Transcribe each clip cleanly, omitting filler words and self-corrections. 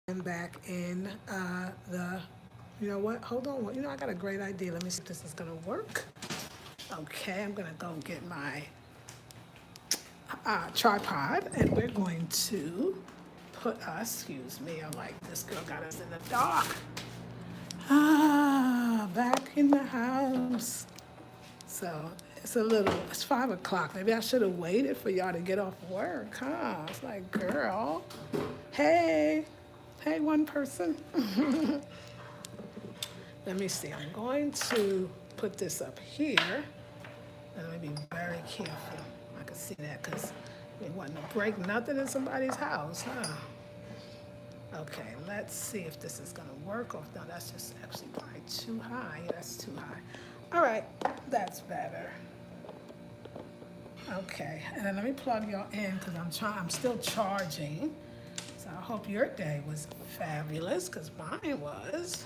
I'm back in the, you know what? Hold on. I got a great idea. Let me see if this is going to work. Okay, I'm going to go get my tripod and we're going to put us, excuse me, I'm like, this girl got us in the dark. Back in the house. So it's 5 o'clock. Maybe I should have waited for y'all to get off work, huh? It's like, girl, hey, hey, one person. Let me see. I'm going to put this up here. And let me be very careful. I can see that because we want to break nothing in somebody's house, huh? Okay, let's see if this is going to work. Oh, no, that's just actually probably too high. Yeah, that's too high. All right, that's better. Okay, and then let me plug y'all in because I'm still charging. So I hope your day was fabulous because mine was.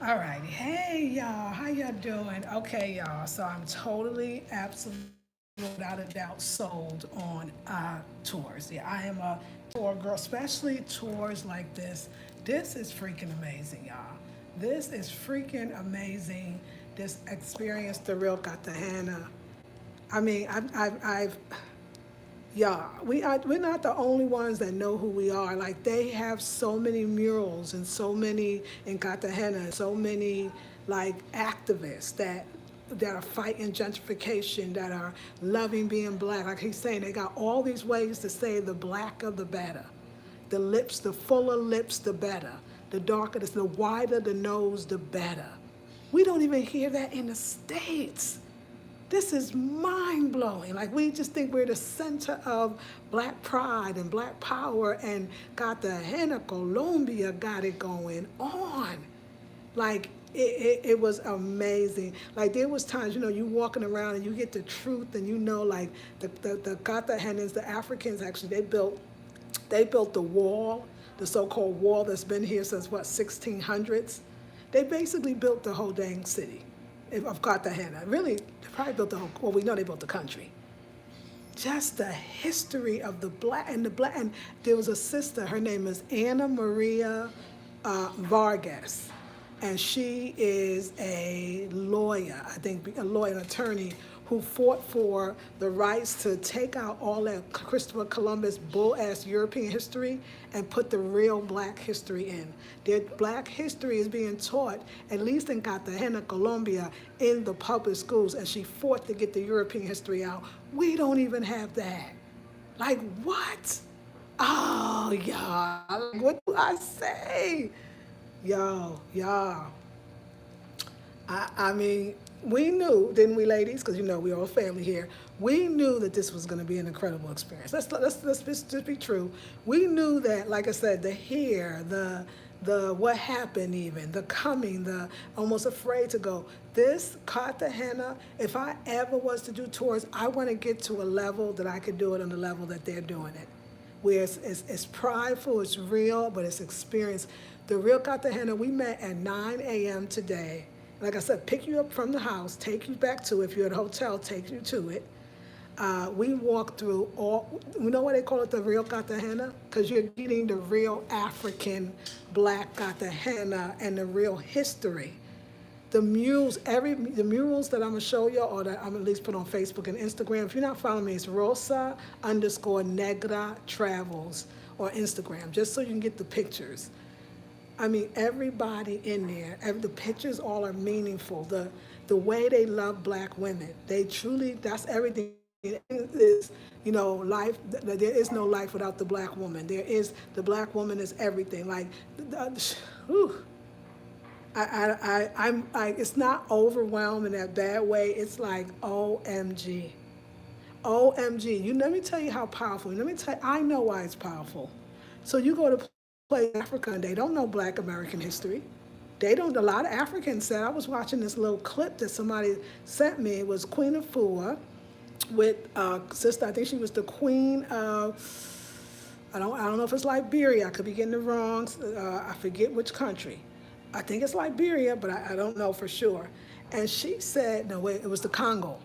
All right, hey y'all, how y'all doing? Okay, y'all, so I'm totally, absolutely, without a doubt, sold on tours. Yeah, I am a tour girl, especially tours like this. This is freaking amazing, y'all. This is freaking amazing. This experience, the real Cartagena. I mean, I've yeah, we're not the only ones that know who we are. Like they have so many murals and so many in Cartagena, and so many like activists that are fighting gentrification, that are loving being black. Like he's saying, they got all these ways to say the blacker the better. The lips, the fuller lips, the better. The darker, the wider the nose, the better. We don't even hear that in the States. This is mind blowing. Like we just think we're the center of black pride and black power and Cartagena, Colombia got it going on. Like it was amazing. Like there was times, you walking around and you get the truth and like the Cartagenans, the Africans actually, they built the wall, the so-called wall that's been here since what, 1600s. They basically built the whole dang city of Cartagena. Really, they probably built the whole, well, we know they built the country. Just the history of and there was a sister, her name is Anna Maria Vargas, and she is a lawyer, I think, a lawyer, an attorney who fought for the rights to take out all that Christopher Columbus bull-ass European history and put the real black history in. Their black history is being taught, at least in Cartagena, Colombia, in the public schools, and she fought to get the European history out. We don't even have that. Like, what? Oh, y'all, what do I say? Y'all. I mean, we knew, didn't we, ladies? Because we all family here. We knew that this was going to be an incredible experience. Let's just be true. We knew that, like I said, the here, the what happened, even the coming, the almost afraid to go. This Cartagena, if I ever was to do tours, I want to get to a level that I could do it on the level that they're doing it, where it's prideful, it's real, but it's experience. The real Cartagena, we met at 9 a.m. today. Like I said, pick you up from the house, take you back to it. If you're at a hotel, take you to it. We walked through all, you know why they call it the real Cartagena? Because you're getting the real African black Cartagena and the real history. The murals that I'm gonna show you, or that I'm at least put on Facebook and Instagram. If you're not following me, it's Rosa_Negra Travels on Instagram, just so you can get the pictures. I mean, everybody in there, the pictures all are meaningful. The way they love black women, they truly, that's everything. Is, life, there is no life without the black woman. The black woman is everything. Like, whew, it's not overwhelming in that bad way. It's like, OMG. OMG. Let me tell you how powerful. I know why it's powerful. So you go to play Africa and they don't know black American history. They don't, a lot of Africans said, I was watching this little clip that somebody sent me. It was Queen Afua with sister, I think she was the queen of, I don't know if it's Liberia, I could be getting it wrong, I forget which country. I think it's Liberia, but I don't know for sure. And she said, no wait, it was the Congo.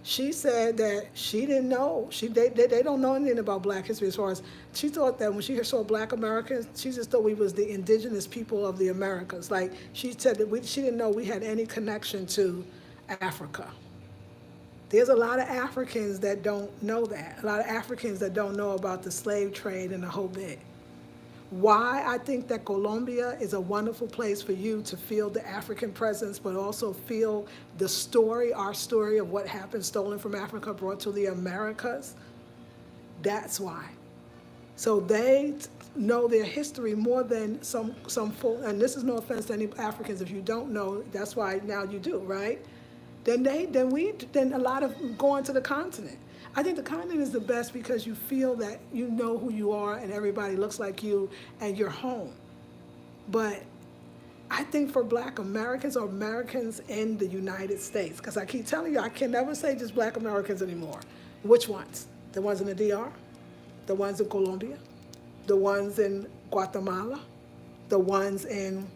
She said that she didn't know. They don't know anything about Black history as far as she thought that when she saw Black Americans, she just thought we was the indigenous people of the Americas. Like she said that she didn't know we had any connection to Africa. There's a lot of Africans that don't know that. A lot of Africans that don't know about the slave trade and the whole bit. Why I think that Colombia is a wonderful place for you to feel the African presence, but also feel the story, our story of what happened, stolen from Africa, brought to the Americas. That's why. So they know their history more than some full, and this is no offense to any Africans. If you don't know, that's why now you do, right? Then a lot of going to the continent. I think the continent is the best because you feel that you know who you are and everybody looks like you and you're home. But I think for Black Americans or Americans in the United States, because I keep telling you, I can never say just Black Americans anymore. Which ones? The ones in the DR? The ones in Colombia? The ones in Guatemala? The ones in,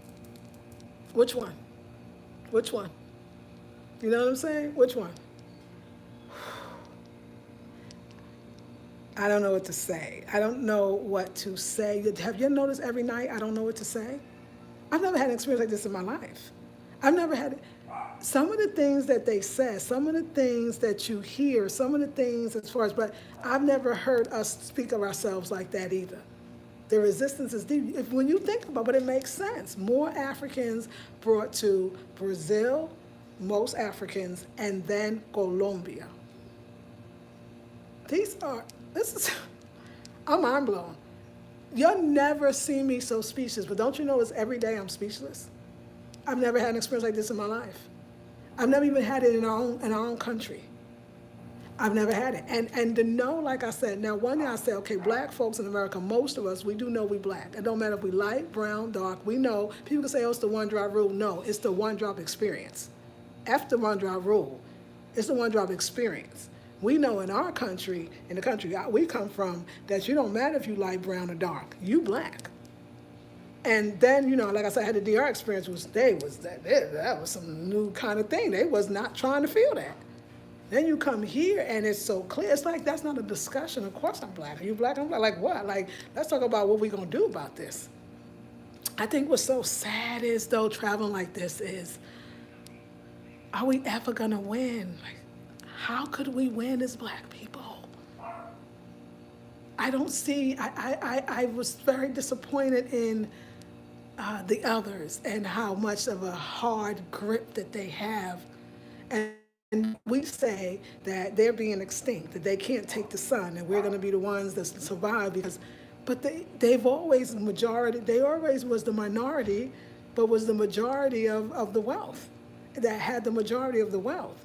which one? Which one? You know what I'm saying? Which one? I don't know what to say. I don't know what to say. Have you noticed every night I don't know what to say? I've never had an experience like this in my life. I've never had some of the things that they say, some of the things that you hear, some of the things as far as, but I've never heard us speak of ourselves like that either. The resistance is deep. When you think about it, but it makes sense. More Africans brought to Brazil, most Africans, and then Colombia. I'm mind blown. You'll never see me so speechless, but don't you know it's every day I'm speechless? I've never had an experience like this in my life. I've never even had it in our own country. I've never had it. And to know, like I said, now one day I said, okay, Black folks in America, most of us, we do know we Black. It don't matter if we light, brown, dark, we know. People can say, oh, it's the one drop rule. No, it's the one drop experience. F the one drop rule. It's the one drop experience. We know in our country, in the country we come from, that you don't matter if you light, brown, or dark. You Black. And then, like I said, I had the DR experience, that was some new kind of thing. They was not trying to feel that. Then you come here and it's so clear. It's like, that's not a discussion. Of course I'm Black. Are you Black? I'm Black. Like what? Like, let's talk about what we're going to do about this. I think what's so sad is, though, traveling like this is, are we ever going to win? Like, how could we win as Black people? I don't see, I was very disappointed in the others and how much of a hard grip that they have. And we say that they're being extinct, that they can't take the sun, and we're going to be the ones that survive but they've always they always was the minority, but was the majority of the wealth, that had the majority of the wealth.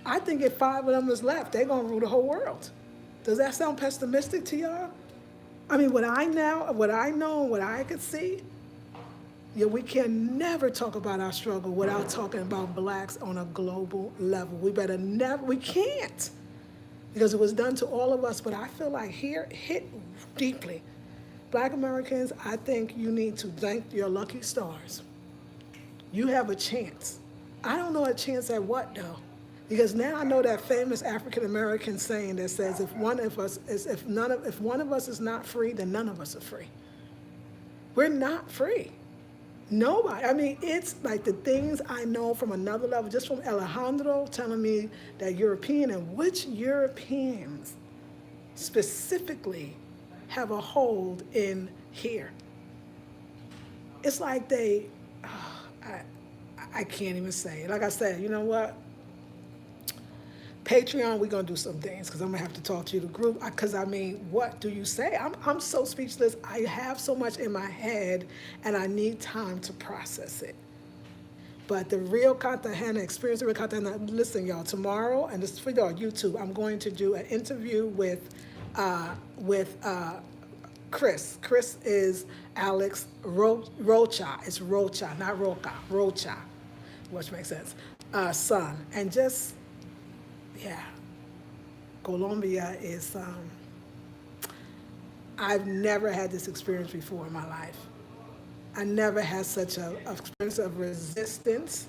I think if 5 of them is left, they're going to rule the whole world. Does that sound pessimistic to y'all? I mean, what I know, what I could see, we can never talk about our struggle without talking about Blacks on a global level. We can't, because it was done to all of us, but I feel like here, hit deeply. Black Americans, I think you need to thank your lucky stars. You have a chance. I don't know a chance at what, though. Because now I know that famous African American saying that says, if one of us is not free, then none of us are free. We're not free. Nobody. I mean, it's like the things I know from another level, just from Alejandro telling me that European, and which Europeans specifically have a hold in here. It's like I can't even say it. Like I said, you know what? Patreon, we're going to do some things, because I'm going to have to talk to you, the group, because I mean, what do you say? I'm so speechless. I have so much in my head, and I need time to process it. But the real Cartagena experience, the real Cartagena, listen, y'all, tomorrow, and this is for y'all, YouTube, I'm going to do an interview with Chris. Chris is Alex Rocha. It's Rocha, not Roca, Rocha, which makes sense, son. And just, yeah, Colombia is, I've never had this experience before in my life. I never had such an experience of resistance,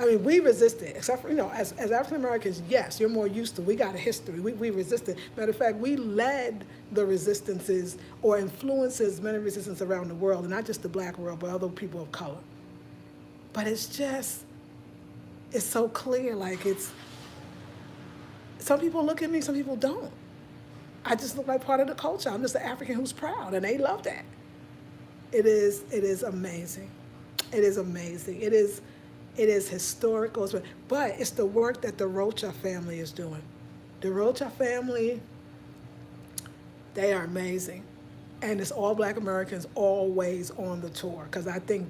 I mean, we resisted, except for, as African Americans, yes, you're more used to, we got a history. We resisted. Matter of fact, we led the resistances or influences many resistance around the world, and not just the black world, but other people of color. But it's so clear, like some people look at me, some people don't. I just look like part of the culture. I'm just an African who's proud, and they love that. It is amazing. It is amazing. It is historical, but it's the work that the Rocha family is doing. The Rocha family, they are amazing. And it's all black Americans always on the tour, because I think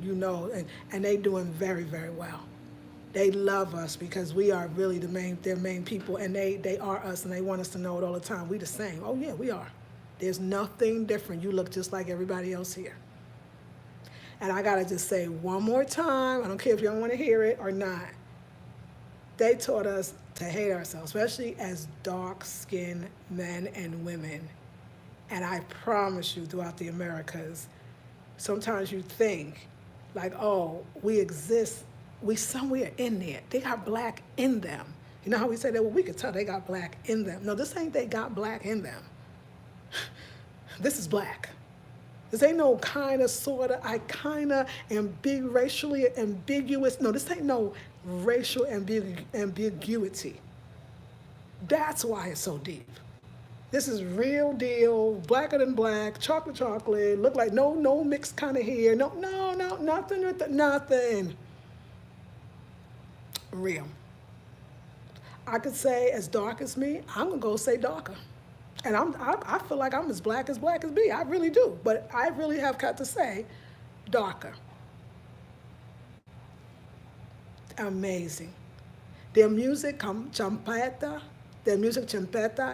and they doing very, very well. They love us because we are really their main people, and they are us, and they want us to know it all the time. We the same. Oh yeah, we are. There's nothing different. You look just like everybody else here. And I gotta just say one more time, I don't care if y'all wanna hear it or not, they taught us to hate ourselves, especially as dark-skinned men and women. And I promise you, throughout the Americas, sometimes you think, like, oh, we exist, we somewhere in there. They got black in them. You know how we say that? Well, we could tell they got black in them. No, this ain't they got black in them. This is black. This ain't no kind of, sort of, racially ambiguous. No, this ain't no racial ambiguity. That's why it's so deep. This is real deal, blacker than black, chocolate, look like no mixed kind of hair. No, nothing with nothing. Real. I could say as dark as me, I'm gonna go say darker. And I feel like I'm as black as be. I really do. But I really have got to say darker. Amazing. Their music, champeta,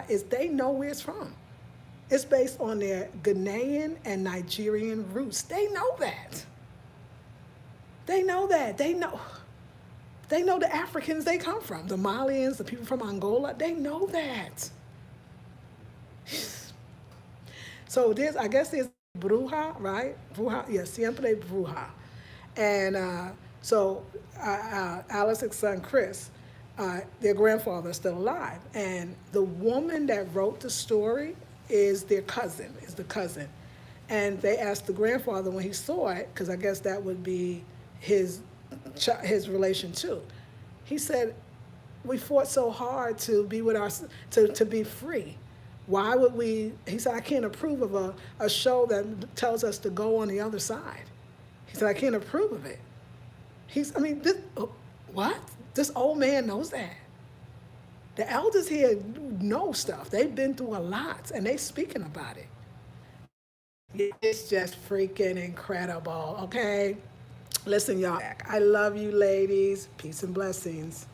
is they know where it's from. It's based on their Ghanaian and Nigerian roots. They know that. They know that. They know the Africans they come from, the Malians, the people from Angola. They know that. So I guess there's Bruja, right? Bruja, yes, Siempre Bruja. And so Alex's son, Chris, their grandfather is still alive. And the woman that wrote the story is the cousin. And they asked the grandfather when he saw it, because I guess that would be his relation too. He said, we fought so hard to be to be free. Why would we? He said, I can't approve of a show that tells us to go on the other side. He said, I can't approve of it. What? This old man knows that. The elders here know stuff. They've been through a lot, and they speaking about it. It's just freaking incredible, okay? Listen, y'all, I love you ladies. Peace and blessings.